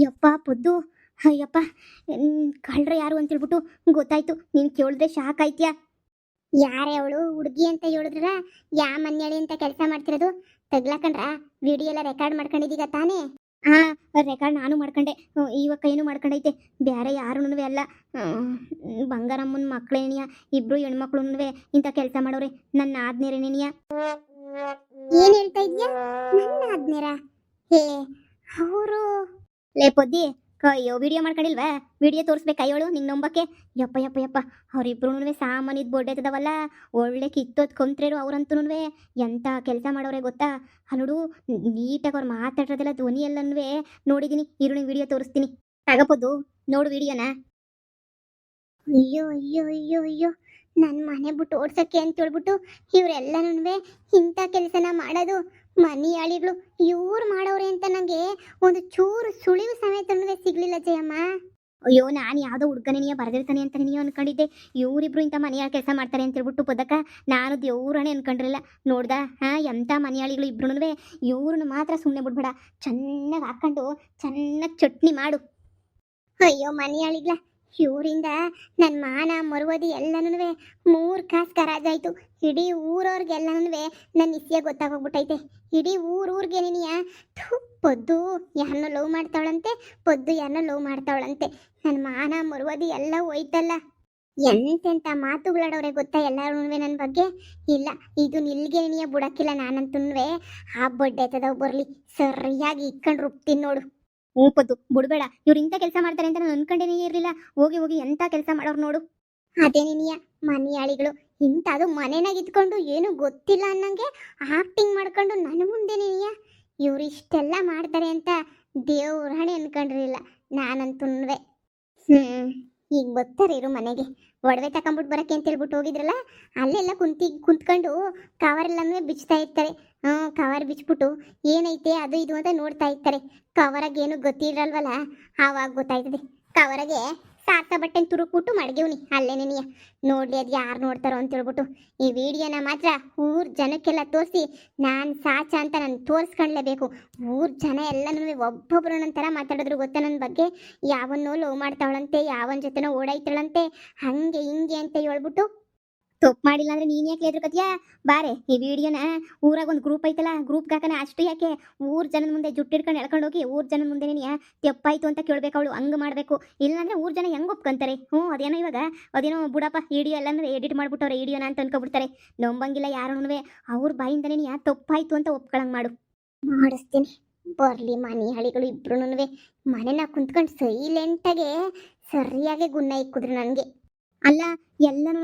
ಯಪ್ಪ ಪೊದ್ದು. ಅಯ್ಯಪ್ಪ, ಕಳ್ರ ಯಾರು ಅಂತೇಳ್ಬಿಟ್ಟು ಗೊತ್ತಾಯ್ತು. ನೀನು ಕೇಳಿದ್ರೆ ಶಾಕ್ ಆಯ್ತ್ಯಾ. ಯಾರೇ ಅವಳು ಹುಡುಗಿ ಅಂತ ಹೇಳಿದ್ರ ಯಾ ಮನ್ಯಾಳಿ ಅಂತ ಕೆಲಸ ಮಾಡ್ತಿರೋದು ತಗ್ಲಾಕಂಡ್ರ ವಿಡಿಯೋ ಎಲ್ಲ ರೆಕಾರ್ಡ್ ಮಾಡ್ಕೊಂಡಿದೀಗ ತಾನೇ. ಹಾ, ರೆಕಾರ್ಡ್ ನಾನು ಮಾಡ್ಕೊಂಡೆ. ಇವಾಗ ಕೈನು ಮಾಡ್ಕೊಂಡೈತೆ. ಬೇರೆ ಯಾರೂ ಅಲ್ಲ. ಬಂಗಾರಮ್ಮನ ಮಕ್ಳೇನಿಯ, ಇಬ್ರು ಹೆಣ್ಮಕ್ಳು ಇಂಥ ಕೆಲಸ ಮಾಡೋರೆ. ನನ್ನ ಆದ್ನೇರೇನೇನಿಯ. ಏನ್ ಹೇಳ್ತಾ ಇದ್ಯಾ? ನನ್ನ ಆದ್ನೇರ? ಹೇ, ಅವರು ಲೇ ಪೊದ್ದಿ, ಅಯ್ಯೋ ವಿಡಿಯೋ ಮಾಡ್ಕೊಂಡಿಲ್ವಾ? ವಿಡಿಯೋ ತೋರಿಸ್ಬೇಕು ಅಯ್ಯೋಳು ನಿಂಗೆ ನಂಬಕ್ಕೆ. ಯಪ್ಪ ಯಪ್ಪ ಯಪ್ಪ, ಅವ್ರಿಬ್ರು ಸಾಮಾನ್ಯದ ಬೋಡ್ಡೈತದವಲ್ಲ. ಒಳ್ಳೆ ಕಿತ್ತೋದ್ ಕೊಂತ್ರೇರು ಅವ್ರಂತೂ ಎಂಥ ಕೆಲಸ ಮಾಡೋರೆ ಗೊತ್ತಾ. ನೋಡು, ನೀಟಾಗಿ ಅವ್ರು ಮಾತಾಡೋದೆಲ್ಲ ಧ್ವನಿ ಎಲ್ಲನೂ ನೋಡಿದ್ದೀನಿ. ಇರು ನಿಂಗೆ ವಿಡಿಯೋ ತೋರಿಸ್ತೀನಿ. ತಗಪೋದು, ನೋಡು ವಿಡಿಯೋನ. ಅಯ್ಯೋ ಅಯ್ಯೋ ಅಯ್ಯೋ ಅಯ್ಯೋ, ನನ್ನ ಮನೆ ಬಿಟ್ಟು ಓಡ್ಸಕ್ಕೆ ಅಂತ ಹೇಳ್ಬಿಟ್ಟು ಇವರೆಲ್ಲನೂ ಇಂಥ ಕೆಲಸನ ಮಾಡೋದು. ಮನಿಯಾಳಿಗಳು ಇವ್ರು ಮಾಡೋರೆ ಅಂತ ನಂಗೆ ಒಂದು ಚೂರು ಸುಳಿವು ಸಮೇತನೂ ಸಿಗ್ಲಿಲ್ಲ ಜಯಮ್ಮ. ಅಯ್ಯೋ, ನಾನು ಯಾವುದೋ ಹುಡ್ಗನೇನಿಯ ಬರೆದಿರ್ತಾನೆ ಅಂತ ನೀವು ಅನ್ಕೊಂಡಿದ್ದೆ. ಇವರಿಬ್ರು ಇಂಥ ಮನೆಯಾಳ ಕೆಲಸ ಮಾಡ್ತಾರೆ ಅಂತ ಹೇಳ್ಬಿಟ್ಟು ಪದಕ ನಾನು ದೇವ್ರನೇ ಅನ್ಕೊಂಡಿರಲಿಲ್ಲ. ನೋಡ್ದ ಎಂಥ ಮನೆಯಾಳಿಗಳು ಇಬ್ರು. ಇವ್ರನ್ನ ಮಾತ್ರ ಸುಮ್ಮನೆ ಬಿಡ್ಬೇಡ, ಚೆನ್ನಾಗಿ ಹಾಕೊಂಡು ಚೆನ್ನಾಗಿ ಚಟ್ನಿ ಮಾಡು. ಅಯ್ಯೋ ಮನಿಯಾಳಿಗ್ಲ, ಇವರಿಂದ ನನ್ನ ಮಾನ ಮರುವದಿ ಎಲ್ಲನೂ 3 ಕಾಸು ಕರಾಜಾಯ್ತು. ಇಡೀ ಊರವ್ರಿಗೆಲ್ಲನೂ ನನ್ನ ಇಸ್ಯ ಗೊತ್ತಾಗೋಗ್ಬಿಟ್ಟೈತೆ. ಇಡೀ ಊರಿಗೆ ನೀನಿಯ ಪೊದ್ದು ಯಾರನ್ನ ಲವ್ ಮಾಡ್ತಾವಳಂತೆ, ಪೊದ್ದು ಯಾರನ್ನ ಲವ್ ಮಾಡ್ತಾವಳಂತೆ. ನನ್ನ ಮಾನ ಮರುವದಿ ಎಲ್ಲ ಹೋಯ್ತಲ್ಲ. ಎಂತೆಂಥ ಮಾತುಗಳಾಡವ್ರೆ ಗೊತ್ತಾ ಎಲ್ಲರೂ ನನ್ನ ಬಗ್ಗೆ. ಇಲ್ಲ, ಇದು ನಿಲ್ಗೆ ನೀಯ ಬಿಡಕ್ಕಿಲ್ಲ ನಾನಂತೂ. ಆ ಬಡ್ಡೆ ಆಯ್ತದವ್ ಬರಲಿ, ಸರಿಯಾಗಿ ಇಕ್ಕೊಂಡು ರುಬ್ತೀನಿ ನೋಡು. ಪೊದ್ದು ಬಿಡ್ಬೇಡ. ಇವ್ರು ಇಂಥ ಕೆಲಸ ಮಾಡ್ತಾರೆ ಅಂತ ನಾನು ಅನ್ಕೊಂಡೇನೇ ಇರಲಿಲ್ಲ. ಹೋಗಿ ಹೋಗಿ ಎಂಥ ಕೆಲಸ ಮಾಡೋರು ನೋಡು. ಅದೇ ನೀನಿಯ ಮನೆಯಾಳಿಗಳು ಇಂಥದ್ದು ಮನೆನಾಗ ಇದ್ಕೊಂಡು ಏನು ಗೊತ್ತಿಲ್ಲ ಅನ್ನಂಗೆ ಆಕ್ಟಿಂಗ್ ಮಾಡ್ಕೊಂಡು ನನ್ನ ಮುಂದೆ ನೀನಿಯ ಇವ್ರು ಇಷ್ಟೆಲ್ಲ ಮಾಡ್ತಾರೆ ಅಂತ ದೇವ್ರ ಹಣೆ ಅನ್ಕೊಂಡಿರಲಿಲ್ಲ ನಾನಂತೂ. ಈಗ ಬರ್ತಾರೆ ಇರು ಮನೆಗೆ. ಒಡವೆ ತಗೊಂಬಿಟ್ಟು ಬರಕ್ಕೆ ಅಂತ ಹೇಳ್ಬಿಟ್ಟು ಹೋಗಿದ್ರಲ್ಲ, ಅಲ್ಲೆಲ್ಲ ಕುಂತ್ಕೊಂಡು ಕವರೆಲ್ಲನೂ ಬಿಚ್ತಾ ಇರ್ತಾರೆ. ಕವರ್ ಬಿಚ್ಬಿಟ್ಟು ಏನೈತೆ ಅದು ಇದು ಅಂತ ನೋಡ್ತಾ ಇರ್ತಾರೆ. ಕವರಾಗ ಏನು ಗೊತ್ತಿರಲ್ವಲ್ಲ, ಆವಾಗ ಗೊತ್ತಾಯ್ತದೆ. ಕವರಾಗೆ ಸಾಕ ಬಟ್ಟೆ ತುರುಕ್ಬಿಟ್ಟು ಮಡಗಿವ್ನಿ ಅಲ್ಲೇ ನೆನೆಯ. ನೋಡ್ಲಿ ಅದು ಯಾರು ನೋಡ್ತಾರೋ ಅಂತ ಹೇಳ್ಬಿಟ್ಟು ಈ ವಿಡಿಯೋನ ಮಾತ್ರ ಊರ್ ಜನಕ್ಕೆಲ್ಲ ತೋರಿಸಿ ನಾನು ಸಾಚ ಅಂತ ನಾನು ತೋರಿಸ್ಕೊಂಡ್ಲೇಬೇಕು. ಊರ್ ಜನ ಎಲ್ಲನೂ ಒಬ್ಬೊಬ್ರು ನಂತರ ಮಾತಾಡಿದ್ರು ಗೊತ್ತಾ ನನ್ನ ಬಗ್ಗೆ. ಯಾವನ್ನೋ ಲವ್ ಮಾಡ್ತಾವಳಂತೆ, ಯಾವನ ಜೊತೆನೋ ಓಡಾಯ್ತಾಳಂತೆ, ಹಂಗೆ ಹಿಂಗೆ ಅಂತ ಹೇಳ್ಬಿಟ್ಟು. ತಪ್ಪು ಮಾಡಿಲ್ಲ ಅಂದ್ರೆ ನೀನು ಯಾಕೆ ಎದುರುಕತ್ಯಾ? ಬಾರೆ ಈ ವಿಡಿಯೋನ ಊರಾಗ ಒಂದು ಗ್ರೂಪ್ ಐತಲ್ಲ, ಗ್ರೂಪ್ಗೆ ಹಾಕನ. ಅಷ್ಟು ಯಾಕೆ ಊರ್ ಜನದ ಮುಂದೆ ಜುಟ್ಟಿಡ್ಕೊಂಡು ಎಳ್ಕೊಂಡು ಹೋಗಿ ಊರ್ ಜನದ ಮುಂದೆ ತೆಪ್ಪಾಯ್ತು ಅಂತ ಕೇಳ್ಬೇಕು ಅವಳು. ಹಂಗೆ ಮಾಡಬೇಕು. ಇಲ್ಲಾಂದ್ರೆ ಊರ್ ಜನ ಹೆಂಗೆ ಒಪ್ಕೊಂತಾರೆ? ಅದೇನೋ ಇವಾಗ ಅದೇನೋ ಬುಡಪ್ಪ ವಿಡಿಯೋ ಎಲ್ಲಂದ್ರೆ ಎಡಿಟ್ ಮಾಡ್ಬಿಟ್ಟವ್ರೆ ವಿಡಿಯೋನ ಅಂತ ಅನ್ಕೊಬಿಡ್ತಾರೆ. ನಂಬಂಗಿಲ್ಲ ಯಾರೂ. ಅವ್ರ ಬಾಯಿಂದನೇ ತಪ್ಪಾಯ್ತು ಅಂತ ಒಪ್ಕೊಳಂಗೆ ಮಾಡು. ಮಾಡಿಸ್ತೀನಿ ಬರ್ಲಿ ಮನೆಯಾಳಿಗಳು ಇಬ್ರು. ಮನೆನ ಕುಂತ್ಕೊಂಡು ಸೈಲೆಂಟಾಗೆ ಸರಿಯಾಗಿ ಗುನ್ನ ಇಕ್ಕಿದ್ರು ನನಗೆ. ಅಲ್ಲ, ಎಲ್ಲನೂ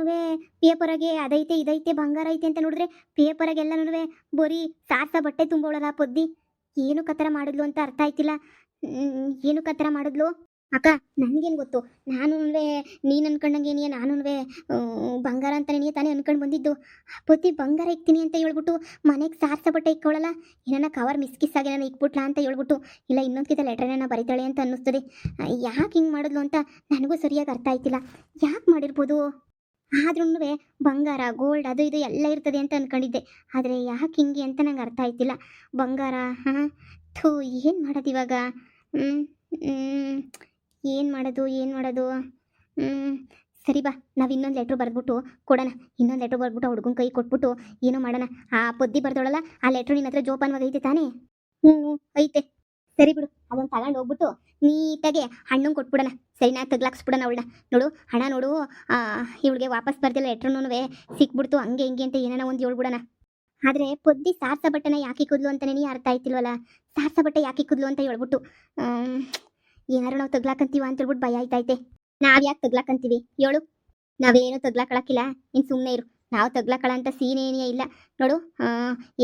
ಪೇಪರಾಗೆ ಅದೈತೆ ಇದೈತೆ ಬಂಗಾರ ಐತೆ ಅಂತ ನೋಡಿದ್ರೆ ಪೇಪರಾಗೆ ಎಲ್ಲನೂ ಬರೀ ಸಾರ್ಸ ಬಟ್ಟೆ ತುಂಬೋಳಲ್ಲ ಪೊದ್ದಿ. ಏನು ಕತ್ತರ ಮಾಡಿದ್ಲು ಅಂತ ಅರ್ಥ ಆಯ್ತಿಲ್ಲ. ಏನು ಕತ್ತರ ಮಾಡಿದ್ಲು ಅಕ್ಕ? ನನಗೇನು ಗೊತ್ತು. ನಾನು ನೀನು ಅನ್ಕೊಂಡಂಗೇನಿಯ, ನಾನು ಬಂಗಾರ ಅಂತಾನೆ ತಾನೇ ಅನ್ಕೊಂಡು ಬಂದಿದ್ದು. ಪೊದ್ದಿ ಬಂಗಾರ ಇಕ್ತೀನಿ ಅಂತ ಹೇಳ್ಬಿಟ್ಟು ಮನೆಗೆ ಸಾರ್ಸ ಬಟ್ಟೆ ಇಕ್ಕೊಳ್ಳಲ್ಲ. ಏನಾನ ಕವರ್ ಮಿಸ್ ಆಗಿ ನಾನು ಇಕ್ಬಿಟ್ಲಾ ಅಂತ ಹೇಳ್ಬಿಟ್ಟು, ಇಲ್ಲ ಇನ್ನೊಂದ್ಕಿಂತ ಲೆಟ್ರನ್ನ ಬರೀತಾಳೆ ಅಂತ ಅನ್ನಿಸ್ತದೆ. ಯಾಕೆ ಹಿಂಗೆ ಮಾಡಿದ್ಲು ಅಂತ ನನಗೂ ಸರಿಯಾಗಿ ಅರ್ಥ ಆಯ್ತಿಲ್ಲ. ಯಾಕೆ ಮಾಡಿರ್ಬೋದು? ಆದ್ರೂ ಬಂಗಾರ ಗೋಲ್ಡ್ ಅದು ಇದು ಎಲ್ಲ ಇರ್ತದೆ ಅಂತ ಅಂದ್ಕೊಂಡಿದ್ದೆ. ಆದರೆ ಯಾಕೆ ಹಿಂಗೆ ಅಂತ ನಂಗೆ ಅರ್ಥ ಆಯ್ತಿಲ್ಲ. ಬಂಗಾರ ಥೂ, ಏನು ಮಾಡೋದು ಇವಾಗ? ಏನು ಮಾಡೋದು? ಸರಿ ಬಾ, ನಾವು ಇನ್ನೊಂದು ಲೆಟ್ರ್ ಬರೆದ್ಬಿಟ್ಟು ಕೊಡೋಣ. ಇನ್ನೊಂದು ಲೆಟ್ರ್ ಬರೆದ್ಬಿಟ್ಟು ಹುಡುಗನ ಕೈ ಕೊಟ್ಬಿಟ್ಟು ಏನೋ ಮಾಡೋಣ. ಆ ಪೊದ್ದಿ ಬರ್ದೋಳಲ್ಲ, ಆ ಲೆಟ್ರ್ ನಿನ್ನ ಹತ್ರ ಜೋಪಾನವಾಗಿ ಐತೆ ತಾನೇ? ಐತೆ. ಸರಿ ಬಿಡು, ಅದನ್ನು ತಗೊಂಡು ಹೋಗ್ಬಿಟ್ಟು ನೀಟಾಗೆ ಹಣ್ಣು ಕೊಟ್ಬಿಡೋಣ. ಸರಿನಾ? ತಗ್ಲಾಕ್ಸ್ಬಿಡೋಣ ಅವಳನ್ನ. ನೋಡು, ಹಣ ನೋಡು, ಇವಳಿಗೆ ವಾಪಸ್ ಬರ್ದಿಲ್ಲ ಲೆಟ್ರೂ ಸಿಕ್ಬಿಡ್ತು ಹಂಗೆ ಹಿಂಗೆ ಅಂತ ಏನಾನ ಒಂದು ಹೇಳ್ಬಿಡೋಣ. ಆದರೆ ಪೊದ್ದಿ ಸಾರ್ಸ ಬಟ್ಟೆನ ಯಾಕೆ ಇಕ್ಕಿದ್ಲು ಅಂತಲೇ ಅರ್ಥ ಆಯ್ತಿಲ್ವಲ್ಲ. ಸಾರ್ಸ ಬಟ್ಟೆ ಯಾಕೆ ಇಕ್ಕಿದ್ಲು ಅಂತ ಹೇಳ್ಬಿಟ್ಟು ಏನಾರು ನಾವು ತಗ್ಲಾಕಂತೀವ ಅಂತ ಹೇಳ್ಬಿಟ್ಟು ಭಯ ಆಯ್ತೈತೆ. ನಾವು ಯಾಕೆ ತಗ್ಲಾಕಂತೀವಿ ಹೇಳು? ನಾವೇನು ತಗ್ಲಾಕಳಕ್ಕಿಲ್ಲ. ಇನ್ನು ಸುಮ್ಮನೆ ಇರು. ನಾವು ತಗ್ಲಾಕಳ ಅಂತ ಸೀನೇನೇ ಇಲ್ಲ. ನೋಡು,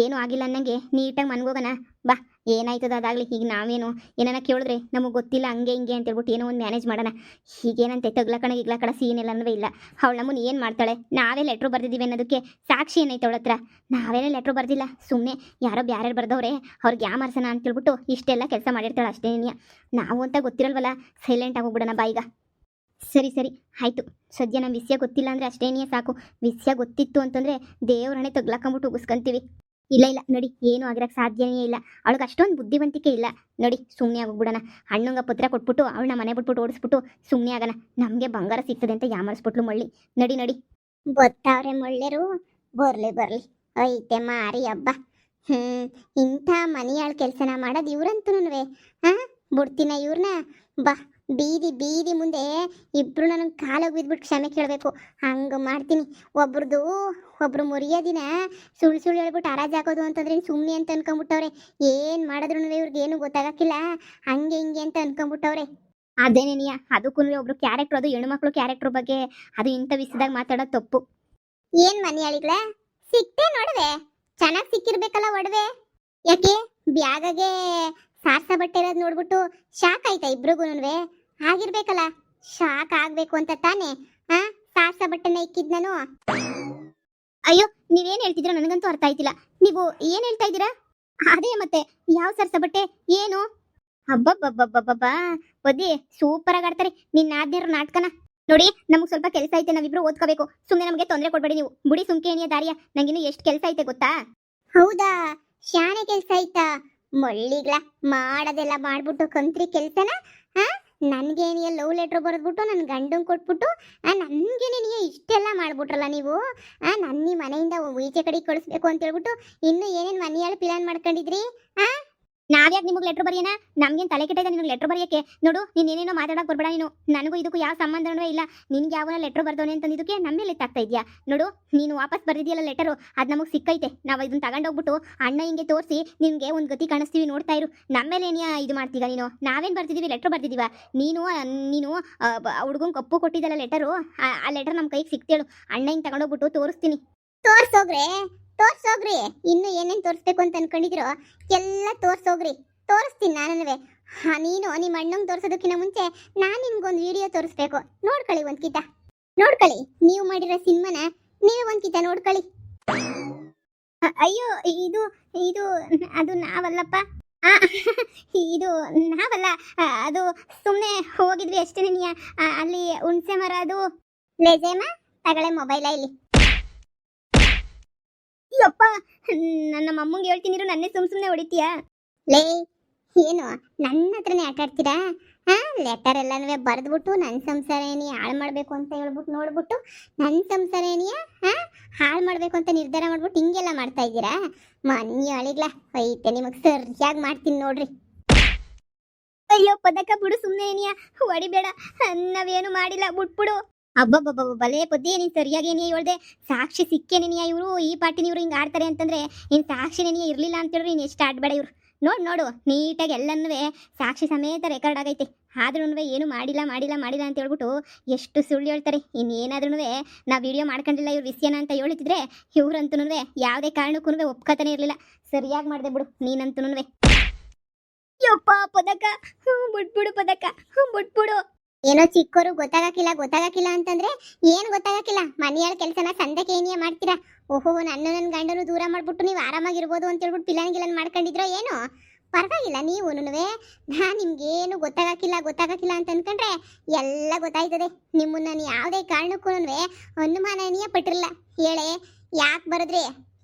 ಏನೂ ಆಗಿಲ್ಲ ಅನ್ನಂಗೆ ನೀಟಾಗಿ ಮನ್ಗೋಗೋಣ ಬಾ. ಏನಾಯ್ತದ ಅದಾಗಲಿ. ಈಗ ನಾವೇನು ಏನಾನ ಕೇಳಿದ್ರೆ ನಮಗೆ ಗೊತ್ತಿಲ್ಲ ಹಂಗೆ ಹಿಂಗೆ ಅಂತ ಹೇಳ್ಬಿಟ್ಟು ಏನೋ ಒಂದು ಮ್ಯಾನೇಜ್ ಮಾಡೋಣ. ಹೀಗೇನಂತೆ ತಗ್ಲಾಕಣ ಗಿಗ್ಲಾಕಣ ಸೀನೆಲ್ಲನೂ ಇಲ್ಲ. ಅವಳು ನಮ್ಮನ್ನು ಏನು ಮಾಡ್ತಾಳೆ? ನಾವೇ ಲೆಟ್ರು ಬರ್ದಿದ್ದೀವಿ ಅನ್ನೋದಕ್ಕೆ ಸಾಕ್ಷಿ ಏನೈತೆ ಅವಳ ಹತ್ರ? ನಾವೇನೇ ಲೆಟ್ರು ಬರ್ದಿಲ್ಲ, ಸುಮ್ಮನೆ ಯಾರೋ ಬ್ಯಾರ್ಯಾರು ಬರ್ದವ್ರೆ ಅವ್ರಿಗೆ ಯಾಮರ್ಸನ ಅಂತೇಳ್ಬಿಟ್ಟು ಇಷ್ಟೆಲ್ಲ ಕೆಲಸ ಮಾಡಿರ್ತಾಳೆ ಅಷ್ಟೇ. ನಾವು ಅಂತ ಗೊತ್ತಿರಲ್ವಲ್ಲ, ಸೈಲೆಂಟ್ ಆಗೋಗ್ಬಿಡೋಣ ಬಾ ಈಗ. ಸರಿ ಆಯಿತು. ಸದ್ಯ ನಮ್ಮ ವಿಷಯ ಗೊತ್ತಿಲ್ಲ ಅಂದರೆ ಅಷ್ಟೇನೇ ಸಾಕು. ವಿಷಯ ಗೊತ್ತಿತ್ತು ಅಂತಂದರೆ ದೇವ್ರನ್ನೇ ತಗ್ಲಾಕೊಂಬಿಟ್ಟು ಉಗಿಸ್ಕೊಂತೀವಿ. ಇಲ್ಲ ಇಲ್ಲ ನಡಿ, ಏನು ಆಗಿರಕ್ಕೆ ಸಾಧ್ಯನೇ ಇಲ್ಲ. ಅವಳಿಗೆ ಅಷ್ಟೊಂದು ಬುದ್ಧಿವಂತಿಕೆ ಇಲ್ಲ. ನಡಿ ಸುಮ್ಮನೆ ಆಗೋಗ್ಬಿಡೋಣ. ಅಣ್ಣಂಗ ಪತ್ರ ಕೊಟ್ಬಿಟ್ಟು ಅವಳನ್ನ ಮನೆ ಬಿಟ್ಬಿಟ್ಟು ಓಡಿಸ್ಬಿಟ್ಟು ಸುಮ್ಮನೆ ಆಗೋಣ. ನಮಗೆ ಬಂಗಾರ ಸಿಗ್ತದೆ ಅಂತ ಯಾಮರ್ಸ್ಬಿಟ್ಲು ಮಳ್ಳಿ. ನಡಿ ನಡಿ. ಗೊತ್ತವ್ರೆ ಮುಳ್ಳೆರು, ಬರ್ಲಿ ಐತೆ ಮಾರಿ ಹಬ್ಬ. ಇಂಥ ಮನೆಯಾಳ ಕೆಲಸನ ಮಾಡೋದು ಇವ್ರಂತೂನುವೆ. ಬಿಡ್ತೀನ ಇವ್ರನ್ನ. ಬಾ, ಬೀದಿ ಮುಂದೆ ಇಬ್ರು ನನಗೆ ಕಾಲಾಗ ಬಿದ್ಬಿಟ್ಟು ಕ್ಷಮೆ ಕೇಳಬೇಕು. ಹಂಗೆ ಮಾಡ್ತೀನಿ. ಒಬ್ರು ಮುರಿಯೋದಿನ ಸುಳ್ಳು ಹೇಳ್ಬಿಟ್ಟು ಹರಾಜ್ ಹಾಕೋದು ಅಂತಂದ್ರೆ ಸುಮ್ಮನೆ ಅಂತ ಅನ್ಕೊಂಬಿಟ್ಟವ್ರೆ. ಏನು ಮಾಡಿದ್ರು ಇವ್ರಿಗೇನು ಗೊತ್ತಾಗಕ್ಕಿಲ್ಲ. ಹಂಗೆ ಹಿಂಗೆ ಅಂತ ಅನ್ಕೊಂಬಿಟ್ಟವ್ರೆ. ಅದೇನೇನಿಯ, ಅದಕ್ಕೂ ಒಬ್ರು ಕ್ಯಾರೆಕ್ಟರ್, ಅದು ಹೆಣ್ಮಕ್ಳು ಕ್ಯಾರೆಕ್ಟರ್ ಬಗ್ಗೆ ಅದು ಇಂಥ ವಿಷಯದಾಗ ಮಾತಾಡೋದು ತಪ್ಪು. ಏನ್ ಮನೆಯಾಳಿಗಳ ಸಿಕ್ತೆ ನೋಡ್ವೆ, ಚೆನ್ನಾಗಿ ಸಿಕ್ಕಿರ್ಬೇಕಲ್ಲ ಒಡವೆ. ಯಾಕೆ ಬ್ಯಾಗಗೆ ಸಾರ್ಸ ಬಟ್ಟೆ ಇರೋದು ನೋಡ್ಬಿಟ್ಟು ಶಾಕ್ ಆಯ್ತಾ ಇಬ್ರಿಗೂನುವೆ? ಆಗಿರ್ಬೇಕಲ್ಲ, ಶಾಕ್ ಆಗ್ಬೇಕು ಅಂತ ತಾನೇ ಸಾರ್ಸ ಬಟ್ಟೆನ ಇಕ್ಕಿದ್ ನಾನು. ಅಯ್ಯೋ, ನೀವೇನ್ ಹೇಳ್ತಿದ್ದೀರಾ ನನಗಂತೂ ಅರ್ಥ ಆಯ್ತಿಲ್ಲ. ನೀವು ಏನ್ ಹೇಳ್ತಾ ಇದ್ದೀರಾ? ಅದೇ ಮತ್ತೆ ಯಾವ ಸರ್ಸ ಬಟ್ಟೆ ಏನು? ಹಬ್ಬಬ್ಬಬ್ಬಬ್ಬಬ್ಬಾ, ಬದಿ ಸೂಪರ್ ಆಗಿ ಆಡ್ತಾರೆ ನಿನ್ನ ಆದ್ನೇರ ನಾಟಕನ. ನೋಡಿ, ನಮ್ಗೆ ಸ್ವಲ್ಪ ಕೆಲಸ ಐತೆ, ನಾವಿಬ್ರು ಓದ್ಕೋಬೇಕು. ಸುಮ್ಮನೆ ನಮಗೆ ತೊಂದರೆ ಕೊಡ್ಬೇಡಿ ನೀವು. ಬುಡಿ ಸುಮ್ಕೆ ಏನಿಯ ದಾರಿಯ, ನಂಗಿನ್ನು ಎಷ್ಟು ಕೆಲಸ ಐತೆ ಗೊತ್ತಾ? ಹೌದಾ, ಶಾನೆ ಕೆಲ್ಸ ಆಯ್ತಾ? ಮಳ್ಳಿಗ್ಲ ಮಾಡೋದೆಲ್ಲ ಮಾಡ್ಬಿಟ್ಟು ಕಂತ್ರಿ ಕೆಲ್ಸನ. ನನ್ಗೇನಿಯ ಲವ್ ಲೆಟರ್ ಬರೆದ್ಬಿಟ್ಟು ನನ್ನ ಗಂಡಂಗೆ ಕೊಟ್ಬಿಟ್ಟು ನನ್ಗೇನಿಯ ಇಷ್ಟೆಲ್ಲ ಮಾಡ್ಬಿಟ್ರಲ್ಲ ನೀವು. ನನ್ನ ಮನೆಯಿಂದ ಈಚೆ ಕಡೆ ಕಳಿಸ್ಬೇಕು ಅಂತ ಹೇಳ್ಬಿಟ್ಟು ಇನ್ನು ಏನೇನು ಮನೆಯಾಳು ಪ್ಲಾನ್ ಮಾಡ್ಕೊಂಡಿದ್ರಿ? ನಾವ್ಯಾಕೆ ನಿಮಗೆ ಲೆಟರ್ ಬರೆಯೋಣ? ನಮ್ಗೇನು ತಲೆ ಕೆಟ್ಟಿದೆ ನಿನಗೆ ಲೆಟರ್ ಬರೆಯೋಕ್ಕೆ? ನೋಡು, ನೀನೇನೇನೋ ಮಾತಾಡೋಕೆ ಬರ್ಬೇಡ ನೀನು. ನನಗೂ ಇದಕ್ಕೂ ಯಾವ ಸಂಬಂಧವೇ ಇಲ್ಲ. ನಿನ್ಗೆ ಯಾವನ ಲೆಟರ್ ಬರ್ದವನೆ ಅಂತಂದಿದ್ದಕ್ಕೆ ನಮ್ಮ ಮೇಲೆ ಎತ್ತಾಗ್ತಾ ಇದೆಯಾ? ನೋಡು, ನೀನು ವಾಪಸ್ ಬರ್ದಿದೆಯಲ್ಲ ಲೆಟರು, ಅದು ನಮಗೆ ಸಿಕ್ಕೈತೆ. ನಾವು ಇದನ್ನ ತಗೊಂಡೋಗ್ಬಿಟ್ಟು ಅಣ್ಣ ಹಿಂಗೆ ತೋರಿಸಿ ನಿನಗೆ ಒಂದು ಗತಿ ಕಾಣಿಸ್ತೀವಿ, ನೋಡ್ತಾ ಇರು. ನಮ್ಮ ಮೇಲೆ ಏನಿಯಾ ಇದು ಮಾಡ್ತೀಗ ನೀನು? ನಾವೇನು ಬರ್ತಿದ್ದೀವಿ? ಲೆಟರ್ ಬರ್ದಿದ್ದೀವ? ನೀನು ಹುಡುಗಂಗೆ ಕಪ್ಪು ಕೊಟ್ಟಿದ್ದಲ್ಲ ಲೆಟರು, ಆ ಲೆಟರ್ ನಮ್ಮ ಕೈಗೆ ಸಿಕ್ತೇಳು. ಅಣ್ಣ ಹಿಂಗೆ ತಗೊಂಡೋಗ್ಬಿಟ್ಟು ತೋರಿಸ್ತೀನಿ. ತೋರ್ಸೋಗ್ರಿ. ಇನ್ನು ಏನೇನು ತೋರಿಸ್ಬೇಕು ಅಂತ ಅನ್ಕೊಂಡಿದ್ರು ಎಲ್ಲ ತೋರ್ಸೋಗ್ರಿ. ತೋರಿಸ್ತೀನಿ ನಾನನ್ವೇ. ನೀನು ನಿಮ್ಮ ಅಣ್ಣಂಗೆ ತೋರಿಸೋದಕ್ಕಿಂತ ಮುಂಚೆ ನಾನು ನಿಮ್ಗೊಂದು ವಿಡಿಯೋ ತೋರಿಸ್ಬೇಕು. ನೋಡ್ಕೊಳ್ಳಿ ಒಂದು ಕಿತ. ನೋಡ್ಕೊಳ್ಳಿ, ನೀವು ಮಾಡಿರೋ ಸಿನಿಮಾನ ನೀವೇ ಒಂದು ಕಿತ ನೋಡ್ಕೊಳ್ಳಿ. ಅಯ್ಯೋ, ಇದು ಇದು ಅದು ನಾವಲ್ಲಪ್ಪ. ಇದು ನಾವಲ್ಲ, ಅದು ಸುಮ್ಮನೆ ಹೋಗಿದ್ವಿ ಅಷ್ಟೇ. ಅಲ್ಲಿ ಹುಣಸೆ ಮರ ಅದು. ಲೇಜೇಮ ತಗಳೆ ಮೊಬೈಲ ಇಲ್ಲಿ. ಯಪ್ಪ, ನನ್ನ ಅಮ್ಮಂಗೆ ಹೇಳ್ತೀನಿ, ನನ್ನೇ ಸುಮ್ಮನೆ ಹೊಡಿತೀಯಾ? ಲೇ, ಏನು ನನ್ನ ಹತ್ರನೇ ಆಟ ಆಡ್ತೀರಾ? ಲೆಟರ್ ಎಲ್ಲನೂ ಬರೆದ್ಬಿಟ್ಟು ನನ್ನ ಸಂಸಾರ ಏನಿಯ ಹಾಳು ಮಾಡಬೇಕು ಅಂತ ಹೇಳ್ಬಿಟ್ಟು ನೋಡ್ಬಿಟ್ಟು ನನ್ನ ಸಂಸಾರ ಏನಿಯ ಹಾಳು ಮಾಡಬೇಕು ಅಂತ ನಿರ್ಧಾರ ಮಾಡ್ಬಿಟ್ಟು ಹಿಂಗೆಲ್ಲ ಮಾಡ್ತಾ ಇದ್ದೀರಾ? ಮನ್ನಿ ಅಳಿಗ್ಲ ಐತೆ, ನಿಮಗೆ ಸರಿಯಾಗಿ ಮಾಡ್ತೀನಿ ನೋಡ್ರಿ. ಅಯ್ಯೋ ಪದಕ ಬಿಡು, ಸುಮ್ಮನೆ ಏನಿಯ ಹೊಡಿಬೇಡ. ನಾವೇನು ಮಾಡಿಲ್ಲ, ಬಿಟ್ಬಿಡು. ಅಬ್ಬಬ್ಬಬ್ಬ, ಬಲೇ ಪದ್ಯ, ನೀನು ಸರಿಯಾಗಿ ಏನಿಯ ಹೇಳ್ದೆ. ಸಾಕ್ಷಿ ಸಿಕ್ಕೇನೇನಿಯ ಇವರು, ಈ ಪಾರ್ಟಿನ ಇವರು ಹಿಂಗೆ ಆಡ್ತಾರೆ ಅಂತಂದ್ರೆ ಇನ್ನು ಸಾಕ್ಷಿನೇನಿಯ ಇರಲಿಲ್ಲ ಅಂತ ಹೇಳಿದ್ರೆ ಇನ್ನು ಎಷ್ಟು ಆಡ್ಬೇಡ ಇವರು. ನೋಡು ನೀಟಾಗಿ ಎಲ್ಲನೂ ಸಾಕ್ಷಿ ಸಮೇತ ರೆಕಾರ್ಡ್ ಆಗೈತೆ. ಆದ್ರೂ ಏನು ಮಾಡಿಲ್ಲ ಅಂತ ಹೇಳ್ಬಿಟ್ಟು ಎಷ್ಟು ಸುಳ್ಳು ಹೇಳ್ತಾರೆ. ಇನ್ನೇನಾದ್ರೂ ನಾವು ವಿಡಿಯೋ ಮಾಡ್ಕೊಂಡಿಲ್ಲ ಇವ್ರು ವಿಷಯನ ಅಂತ ಹೇಳ್ತಿದ್ರೆ ಇವ್ರಂತೂ ಯಾವುದೇ ಕಾರಣಕ್ಕೂ ಒಪ್ಕೋತಾನೆ ಇರಲಿಲ್ಲ. ಸರಿಯಾಗಿ ಮಾಡಿದೆ ಬಿಡು ನೀನಂತೂ. ಯಪ್ಪ ಪದಕ, ಬಿಟ್ಬಿಡು ಪದಕ, ಬಿಟ್ಬಿಡು. ಏನೋ ಚಿಕ್ಕವರು ಗೊತ್ತಾಗಕ್ಕಿಲ್ಲ ಅಂತಂದ್ರೆ ಏನು ಗೊತ್ತಾಗಕ್ಕಿಲ್ಲ? ಮನೆಯಾಳ ಕೆಲಸನ ಸಂದಕ್ಕೆ ಏನಿಯ ಮಾಡ್ತೀರಾ? ಓಹೋ, ನನ್ನ ಗಂಡನು ದೂರ ಮಾಡ್ಬಿಟ್ಟು ನೀವು ಆರಾಮಾಗಿರ್ಬೋದು ಅಂತ ಹೇಳ್ಬಿಟ್ಟು ಪಿಲಾನ್ ಮಾಡ್ಕೊಂಡಿದ್ರೋ ಏನೋ? ಪರವಾಗಿಲ್ಲ, ನೀವುನುವೆ ನಿಮ್ಗೇನು ಗೊತ್ತಾಗಕ್ಕಿಲ್ಲ ಅಂತ ಅನ್ಕೊಂಡ್ರೆ ಎಲ್ಲ ಗೊತ್ತಾಯ್ತದೆ. ನಿಮ್ಮನ್ನ ನಾನು ಯಾವುದೇ ಕಾರಣಕ್ಕೂ ಅನುಮಾನ ಏನಿಯ ಪಟ್ಟಿರಲ್ಲ. ಹೇಳೆ,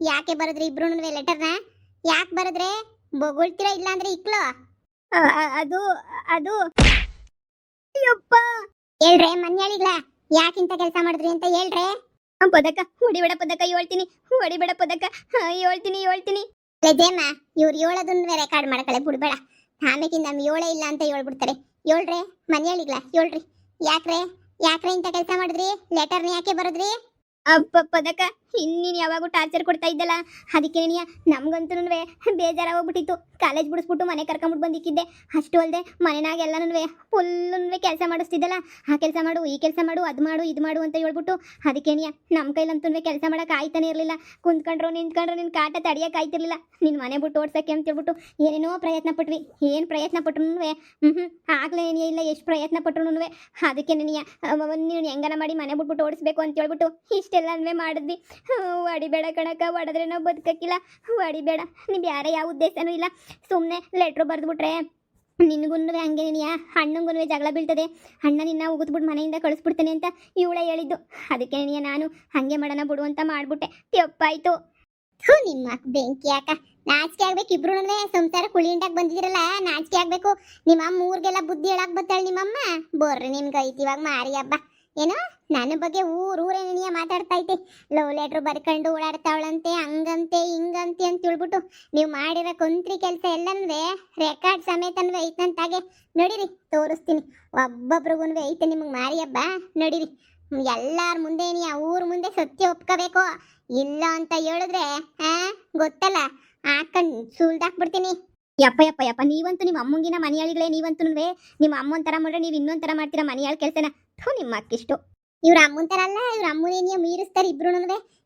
ಯಾಕೆ ಬರದ್ರಿ ಇಬ್ರು ಲೆಟರ್ನ? ಯಾಕೆ ಬರದ್ರೆ? ಬೊಗಳ್ತೀರಾ ಇಲ್ಲ ಅಂದ್ರೆ ಇಕ್ಲೋ? ಅದು ಯಪ್ಪ, ಹೇಳ್ರೆ ಮನ್ಯಾಳಿಗ್ಲ, ಯಾಕಿಂತ ಕೆಲಸ ಮಾಡಿದ್ರಿ ಅಂತ ಹೇಳ್ರೆ. ಪದಕ ಹೊಡಿಬೇಡ ಪದಕ, ಹೇಳ್ತೀನಿ. ಹೊಡಿಬೇಡ ಪದಕ, ಹೇಳ್ತೀನಿ. ಲೇಜೇಮ, ಇವ್ರು ಹೇಳೋದನ್ನ ರೆಕಾರ್ಡ್ ಮಾಡ್ಕಳೆ ಬಿಡ್ಬೇಡ. ಆಮೇಕಿಂದ ಏಳೇ ಇಲ್ಲ ಅಂತ ಹೇಳ್ಬಿಡ್ತಾರೆ. ಹೇಳ್ರೆ ಮನ್ಯಾಳಿಗ್ಲ, ಹೇಳ್ರಿ. ಯಾಕ್ರೆ ಇಂಥ ಕೆಲಸ ಮಾಡಿದ್ರಿ? ಲೆಟರ್ನ ಯಾಕೆ ಬರದ್ರಿ? ಪದಕ, ಇನ್ನೀನು ಯಾವಾಗೂ ಟಾರ್ಚರ್ ಕೊಡ್ತಾ ಇದ್ದಲ್ಲ, ಅದಕ್ಕೆ ನಮ್ಗಂತೂ ಬೇಜಾರಾಗೋಗ್ಬಿಟ್ಟಿತ್ತು. ಕಾಲೇಜ್ ಬಿಡಿಸ್ಬಿಟ್ಟು ಮನೆ ಕರ್ಕೊಂಬಿಟ್ಟು ಬಂದಿಕ್ಕಿದ್ದೆ. ಅಷ್ಟು ಅಲ್ಲದೆ ಮನೆನಾಗೆಲ್ಲನೂ ಫುಲ್ಲು ಕೆಲಸ ಮಾಡಿಸ್ತಿದ್ದಲ್ಲ. ಆ ಕೆಲಸ ಮಾಡು, ಈ ಕೆಲಸ ಮಾಡು, ಅದು ಮಾಡು, ಇದು ಮಾಡು ಅಂತ ಹೇಳ್ಬಿಟ್ಟು ಅದಕ್ಕೆ ನಮ್ಮ ಕೈಲಂತೂ ಕೆಲಸ ಮಾಡೋಕೆ ಆಯ್ತಾನೆ ಇರಲಿಲ್ಲ. ಕುಂತ್ಕೊಂಡ್ರು ನಿಂತ್ಕೊಂಡ್ರು ನಿನ್ನ ಕಾಟ ತಡಿಯೋಕೆ ಆಯ್ತಿರ್ಲಿಲ್ಲ. ನಿನ್ನ ಮನೆ ಬಿಟ್ಟು ಓಡ್ಸೋಕ್ಕೆ ಅಂತ ಹೇಳ್ಬಿಟ್ಟು ಏನೇನೋ ಪ್ರಯತ್ನ ಪಟ್ವಿ. ಏನು ಪ್ರಯತ್ನ ಪಟ್ರು ಆಗಲೇ ಇಲ್ಲ. ಎಷ್ಟು ಪ್ರಯತ್ನ ಪಟ್ರು ಅದಕ್ಕೆ ನೀನು ಹೆಂಗನ ಮಾಡಿ ಮನೆ ಬಿಟ್ಬಿಟ್ಟು ಓಡಿಸ್ಬೇಕು ಅಂತ ಹೇಳ್ಬಿಟ್ಟು ಇಷ್ಟೆಲ್ಲನೂ ಮಾಡಿದ್ವಿ. ಹೊಡಿಬೇಡ ಕಣಕ, ಹೊಡೆದ್ರೆ ನಾವು ಬದುಕಕ್ಕಿಲ್ಲ. ಹೊಡಿಬೇಡ, ನೀವು ಯಾರೇ ಯಾವ ಉದ್ದೇಶನೂ ಇಲ್ಲ. ಸುಮ್ಮನೆ ಲೆಟ್ರು ಬರೆದ್ಬಿಟ್ರೆ ನಿನಗೂ ಹಂಗೆ ಅಣ್ಣಂಗೂ ಜಗಳ ಬೀಳ್ತದೆ. ಅಣ್ಣ ನಿನ್ನ ಉಗಿದ್ಬಿಟ್ಟು ಮನೆಯಿಂದ ಕಳಿಸ್ಬಿಡ್ತೇನೆ ಅಂತ ಇವಳೇ ಹೇಳಿದ್ದು. ಅದಕ್ಕೆ ನಾನು ಹಾಗೆ ಮಾಡೋಣ ಬಿಡು ಅಂತ ಮಾಡಿಬಿಟ್ಟೆ. ತಪ್ಪಾಯಿತು. ಥು ನಿಮ್ಮ ಬೆಂಕಿ ಯಾಕ ನಾಚಿಕೆ ಆಗ್ಬೇಕು ಇಬ್ರು ಸಂಸಾರ ಕುಳಿಯಿಂಡಾಗ ಬಂದಿದಿರಲ್ಲ ನಾಚಿಕೆ ಆಗ್ಬೇಕು ನಿಮ್ಮ ಅಮ್ಮ ಊರ್ಗೆಲ್ಲ ಬುದ್ಧಿ ಹೇಳಕ್ ಬತ್ತಾಳ ನಿಮ್ಮಮ್ಮ ಬರ್ರಿ ನಿಮ್ಗೆ ಐತಿ ಇವಾಗ ಮಾರಿ ಹಬ್ಬ ಏನೋ ನನ್ನ ಬಗ್ಗೆ ಊರೇ ನೆನೆಯ ಮಾತಾಡ್ತಾ ಐತೆ ಲವ್ ಲೆಟ್ರ್ ಬರ್ಕೊಂಡು ಓಡಾಡ್ತಾವಳಂತೆ ಹಂಗಂತೆ ಹಿಂಗಂತೆ ಅಂತ ತಿಳ್ಬಿಟ್ಟು ನೀವು ಮಾಡಿರೋ ಕೊಂತ್ರಿ ಕೆಲಸ ಎಲ್ಲನೂ ರೆಕಾರ್ಡ್ ಸಮೇತನೂ ಐತಂತಾಗೆ ನೋಡಿರಿ ತೋರಿಸ್ತೀನಿ ಒಬ್ಬೊಬ್ರಿಗೂ ಐತೆ ನಿಮಗೆ ಮಾರಿ ಹಬ್ಬ ನೋಡಿರಿ ಎಲ್ಲಾರ ಮುಂದೆ ನೀ ಊರ ಮುಂದೆ ಸತ್ಯ ಒಪ್ಕೋಬೇಕು ಇಲ್ಲ ಅಂತ ಹೇಳಿದ್ರೆ ಗೊತ್ತಲ್ಲ ಹಾಕೊಂಡ್ ಸುಲ್ದಾಕ್ಬಿಡ್ತೀನಿ ಯಪ್ಪ ಯಪ್ಪ ಯಪ್ಪ ನೀವಂತೂ ನಿಮ್ಮ ಅಮ್ಮಂಗಿನ ಮನೆಯಾಳಿಗಳೇ ನೀವಂತೂ ನಿಮ್ಮ ಅಮ್ಮನ ಥರ ಮಾಡ್ರೆ ನೀವು ಇನ್ನೊಂದು ಥರ ಮಾಡ್ತೀರಾ ಮನೆಯಾಳ ಕೆಲಸನ ಥೂ ನಿಮ್ಮ ಅಕ್ಕಿಷ್ಟು ಇವ್ರ ಅಮ್ಮನ್ ತರ ಅಲ್ಲ ಇವ್ರ ಅಮ್ಮನೇನಿಯ ಮೀರಿಸ್ತಾರೆ ಇಬ್ರು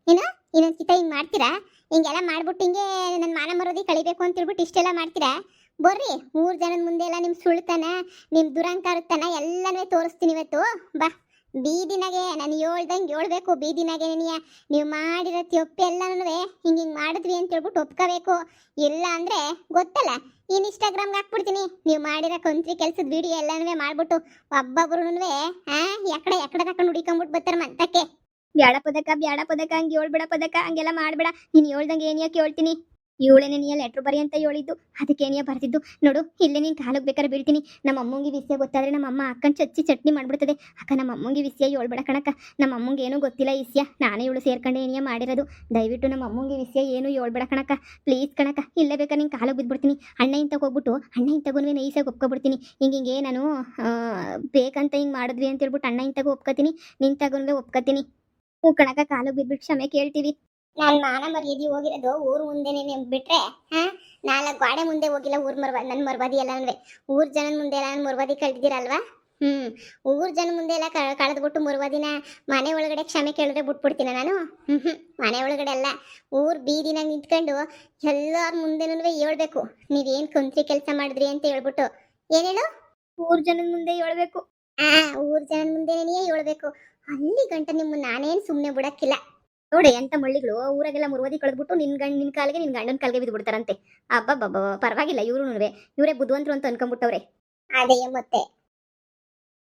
ಏನೋ ಇನ್ನೊಂದ್ ಕಿತ ಹಿಂಗ್ ಮಾಡ್ತೀರಾ ಹಿಂಗೆಲ್ಲ ಮಾಡ್ಬಿಟ್ಟು ಹಿಂಗೆ ನನ್ನ ಮಾನ ಮರೋದಿ ಕಳಿಬೇಕು ಅಂತ ಹೇಳ್ಬಿಟ್ಟು ಇಷ್ಟೆಲ್ಲ ಮಾಡ್ತೀರಾ ಬರ್ರಿ 3 ಜನದ ಮುಂದೆ ಎಲ್ಲ ನಿಮ್ ಸುಳ್ತನ ನಿಮ್ ದುರಂಕಾರತನ ಎಲ್ಲನೂ ತೋರಿಸ್ತೀನಿ ಇವತ್ತು ಬಾ ಬೀದಿನಾಗೆ ನಾನು ಹೇಳ್ದಂಗೆ ಹೇಳ್ಬೇಕು ಬೀದಿನಾಗೆ ನೀವು ಮಾಡಿರೋ ತಪ್ಪು ಎಲ್ಲನೂ ಹಿಂಗೆ ಮಾಡಿದ್ವಿ ಅಂತ ಹೇಳ್ಬಿಟ್ಟು ಒಪ್ಕೋಬೇಕು ಇಲ್ಲ ಅಂದ್ರೆ ಗೊತ್ತಲ್ಲ ಇನ್ಸ್ಟಾಗ್ರಾಮ್ಗೆ ಹಾಕ್ಬಿಡ್ತೀನಿ ನೀವು ಮಾಡಿರೋ ಕೊಂತ್ರಿ ಕೆಲ್ಸದ ವಿಡಿಯೋ ಎಲ್ಲನೂ ಮಾಡ್ಬಿಟ್ಟು ಒಬ್ಬೊಬ್ರು ಎಕಡೆ ತಕೊಂಡು ಹುಡಿಕೊಂಡ್ಬಿಟ್ಟು ಬರ್ತಾರೆ ಮಂತಕ್ಕೆ ಬ್ಯಾಡ ಪದಕ ಹಂಗೆ ಹೇಳ್ಬೇಡ ಪದಕ ಹಂಗೆಲ್ಲ ಮಾಡ್ಬೇಡ ನೀನು ಹೇಳ್ದಂಗೆ ಏನಿಯಾಕೆ ಹೇಳ್ತೀನಿ ಇವಳೇನೆ ನೀ ಲೆಟ್ರ್ ಬರಿ ಅಂತ ಹೇಳಿದ್ದು ಅದಕ್ಕೆ ಏನಿಯ ಬರ್ತಿದ್ದು ನೋಡು ಇಲ್ಲೇ ನೀನು ಕಾಲಕ್ಕೆ ಬೇಕಾದ್ರೆ ಬೀಳ್ತೀನಿ ನಮ್ಮ ಅಮ್ಮಂಗೆ ವಿಷಯ ಗೊತ್ತಾದ್ರೆ ನಮ್ಮ ಅಮ್ಮ ಅಕ್ಕನ ಚಟ್ನಿ ಮಾಡ್ಬಿಡ್ತದೆ ಅಕ್ಕ ನಮ್ಮ ಅಮ್ಮಂಗೆ ವಿಷಯ ಹೇಳ್ಬೇಡ ಕಣಕ್ಕ ನಮ್ಮ ಅಮ್ಮಂಗೆ ಏನೂ ಗೊತ್ತಿಲ್ಲ ಈ ವಿಷಯ ನಾನೇ ಇವಳು ಸೇರ್ಕೊಂಡು ಏನಿಯ ಮಾಡಿರೋದು ದಯವಿಟ್ಟು ನಮ್ಮ ಅಮ್ಮಂಗೆ ವಿಷಯ ಏನು ಹೇಳ್ಬೇಡ ಕಣಕ್ಕ ಪ್ಲೀಸ್ ಕಣಕ್ಕ ಇಲ್ಲೇ ಬೇಕಾದ್ರೆ ನಿಂಗೆ ಕಾಲಕ್ಕೆ ಬಿದ್ದುಬಿಡ್ತೀನಿ ಅಣ್ಣ ಇಂತಗೆ ಹೋಗ್ಬಿಟ್ಟು ಅಣ್ಣ ಇಂತಗೂ ನೈಸಾಗಿ ಒಪ್ಕೊಬಿಡ್ತೀನಿ ಹಿಂಗೆ ನಾನು ಬೇಕಂತ ಹಿಂಗೆ ಮಾಡಿದ್ವಿ ಅಂತ ಹೇಳ್ಬಿಟ್ಟು ಅಣ್ಣ ಇಂತಗೂ ಒಪ್ಕೋತೀನಿ ನಿಂತಗೂ ಒಪ್ಕೋತೀನಿ ಹ್ಞೂ ಕಣಕ್ಕ ಕಾಲಕ್ಕೆ ಬಿದ್ದುಬಿಟ್ಟು ಕ್ಷಮೆ ಕೇಳ್ತೀವಿ ನಾನು ಮಾನ ಮರ್ಯಾದೆ ಹೋಗಿರೋದು ಊರು ಮುಂದೆನೆ ಬಿಟ್ರೆ 4 ಗಾಡೆ ಮುಂದೆ ಹೋಗಿಲ್ಲ ನನ್ನ ಮರ್ವಾದಿ ಎಲ್ಲ ಊರ್ ಜನದ ಮುಂದೆ ಎಲ್ಲ ನಾನು ಮರ್ವಾದಿ ಕಳೆದಿದ್ದೀರಲ್ವಾ ಊರ್ ಜನ ಮುಂದೆ ಎಲ್ಲ ಕಳೆದ್ಬಿಟ್ಟು ಮರ್ವಾದಿನ ಮನೆ ಒಳಗಡೆ ಕ್ಷಮೆ ಕೇಳಿದ್ರೆ ಬಿಟ್ಬಿಡ್ತೀನ ನಾನು ಮನೆ ಒಳಗಡೆ ಅಲ್ಲ ಊರ್ ಬೀದಿನಾಗ ನಿಂತ್ಕೊಂಡು ಎಲ್ಲಾರ ಮುಂದೆನೂ ಹೇಳ್ಬೇಕು ನೀವೇನ್ ಕೊಂತ್ರಿ ಕೆಲಸ ಮಾಡಿದ್ರಿ ಅಂತ ಹೇಳ್ಬಿಟ್ಟು ಏನೇಳು ಊರ್ ಜನದ ಮುಂದೆ ಹೇಳ್ಬೇಕು ಊರ್ ಜನದ ಮುಂದೆನೇ ಹೇಳ್ಬೇಕು ಅಲ್ಲಿ ಗಂಟ ನಿಮ್ಮನ್ನ ನಾನೇನು ಸುಮ್ಮನೆ ಬಿಡಕ್ಕಿಲ್ಲ ನೋಡಿ ಎಂತ ಮಳ್ಳಿಗಳು ಊರಾಗೆಲ್ಲ ಮುರುವದಿ ಕಳೆದ್ಬಿಟ್ಟು ನಿನ್ ಕಾಲಿಗೆ ನಿನ್ ಗಂಡನ ಕಾಲಿಗೆ ಬಿದ್ದು ಬಿಡ್ತಾರಂತೆ ಅಬ್ಬಬ್ಬ ಪರವಾಗಿಲ್ಲ ಇವರೇ ಬುದ್ಧಿವಂತರು ಅಂತ ಅನ್ಕೊಂಡ್ಬಿಟ್ಟವ್ರೆ ಅದೇ ಮತ್ತೆ